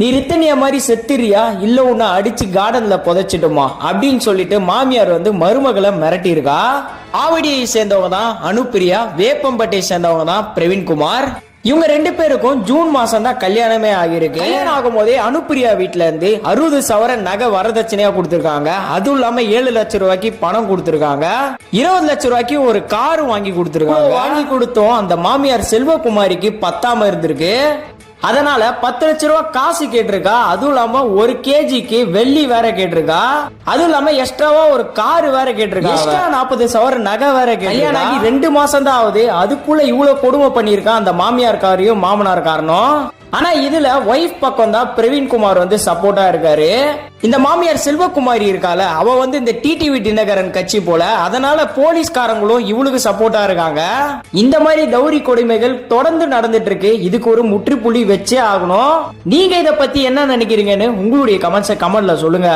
நீ ரித்தனியா மாதிரி செத்துறியா இல்ல உன்னை அடிச்சு கார்டன்ல புதைச்சிட்டுமா அப்படின்னு சொல்லிட்டு மாமியார் வந்து மருமகளை மிரட்டி இருக்கா. ஆவடியை சேர்ந்தவங்க தான் அனுப்பிரியா, வேப்பம்பட்டியை சேர்ந்தவங்க தான் பிரவீன்குமார். இவங்க 2 பேருக்கும் ஜூன் மாசம் தான் கல்யாணமே ஆகிருக்கு. கல்யாணம் ஆகும் போதே அனுப்பிரியா வீட்டுல இருந்து 60 சவரன் நகை வரதட்சணையா கொடுத்திருக்காங்க. அதுவும் இல்லாம 7 லட்சம் ரூபாய்க்கு பணம் கொடுத்திருக்காங்க. 20 லட்சம் ரூபாய்க்கு ஒரு கார் வாங்கி கொடுத்திருக்காங்க. வாங்கி கொடுத்தோம் அந்த மாமியார் செல்வகுமாரிக்கு பத்தாம இருந்திருக்கு. அதனால 10 லட்சம் ரூபாய் காசு கேட்டிருக்கா. அதுவும் இல்லாம 1 கேஜிக்கு வெள்ளி வேற கேட்டிருக்கா. அதுவும் இல்லாம எக்ஸ்ட்ராவா ஒரு கார் வேற கேட்டிருக்கா. எக்ஸ்ட்ரா 40 சவரன் நகை வேற கேட்டிருக்கா. 2 மாசம் தான் ஆகுது, அதுக்குள்ள இவ்வளவு கொடுமை பண்ணிருக்கா அந்த மாமியார் காரையும் மாமனார் காரனும். ஆனா இதுல ஒய்ஃப் பக்கம் தான் பிரவீன்குமார் வந்து சப்போர்ட்டா இருக்காரு. இந்த மாமியார் செல்வகுமாரி இருக்கால, அவ வந்து இந்த டிடிவி தினகரன் கட்சி போல. அதனால போலீஸ்காரங்களும் இவளுக்கு சப்போர்ட்டா இருக்காங்க. இந்த மாதிரி தௌரி கொடுமைகள் தொடர்ந்து நடந்துட்டு இருக்கு. இதுக்கு ஒரு முற்றுப்புள்ளி வச்சே ஆகணும். நீங்க இத பத்தி என்ன நினைக்கிறீங்கன்னு உங்களுடைய கமெண்ட்ல சொல்லுங்க.